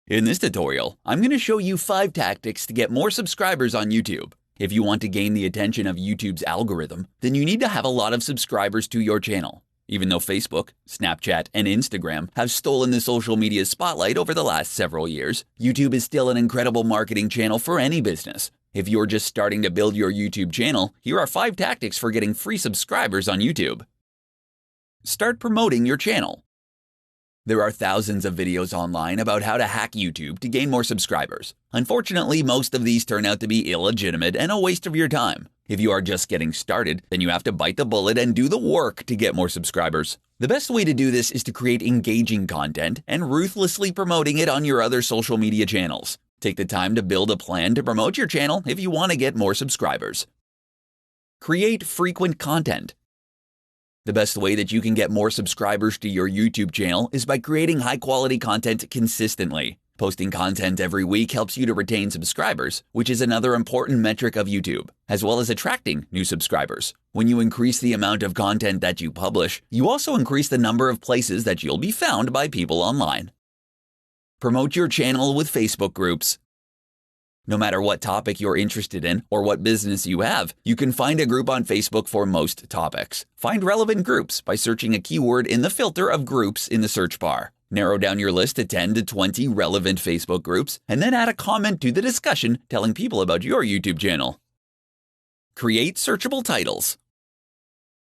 In this tutorial, I'm going to show you 5 tactics to get more subscribers on YouTube. If you want to gain the attention of YouTube's algorithm, then you need to have a lot of subscribers to your channel. Even though Facebook, Snapchat, and Instagram have stolen the social media spotlight over the last several years, YouTube is still an incredible marketing channel for any business. If you're just starting to build your YouTube channel, here are 5 tactics for getting free subscribers on YouTube. Start promoting your channel. There are thousands of videos online about how to hack YouTube to gain more subscribers. Unfortunately, most of these turn out to be illegitimate and a waste of your time. If you are just getting started, then you have to bite the bullet and do the work to get more subscribers. The best way to do this is to create engaging content and ruthlessly promoting it on your other social media channels. Take the time to build a plan to promote your channel if you want to get more subscribers. Create frequent content. The best way that you can get more subscribers to your YouTube channel is by creating high-quality content consistently. Posting content every week helps you to retain subscribers, which is another important metric of YouTube, as well as attracting new subscribers. When you increase the amount of content that you publish, you also increase the number of places that you'll be found by people online. Promote your channel with Facebook groups. No matter what topic you're interested in or what business you have, you can find a group on Facebook for most topics. Find relevant groups by searching a keyword in the filter of groups in the search bar. Narrow down your list to 10 to 20 relevant Facebook groups, and then add a comment to the discussion telling people about your YouTube channel. Create searchable titles.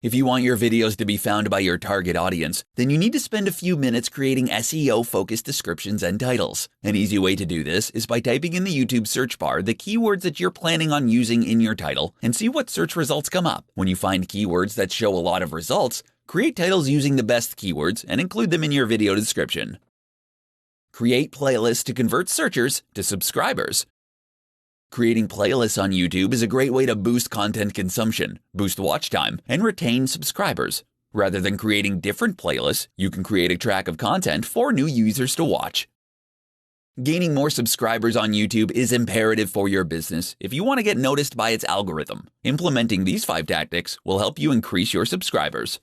If you want your videos to be found by your target audience, then you need to spend a few minutes creating SEO-focused descriptions and titles. An easy way to do this is by typing in the YouTube search bar the keywords that you're planning on using in your title and see what search results come up. When you find keywords that show a lot of results, create titles using the best keywords and include them in your video description. Create playlists to convert searchers to subscribers. Creating playlists on YouTube is a great way to boost content consumption, boost watch time, and retain subscribers. Rather than creating different playlists, you can create a track of content for new users to watch. Gaining more subscribers on YouTube is imperative for your business if you want to get noticed by its algorithm. Implementing these 5 tactics will help you increase your subscribers.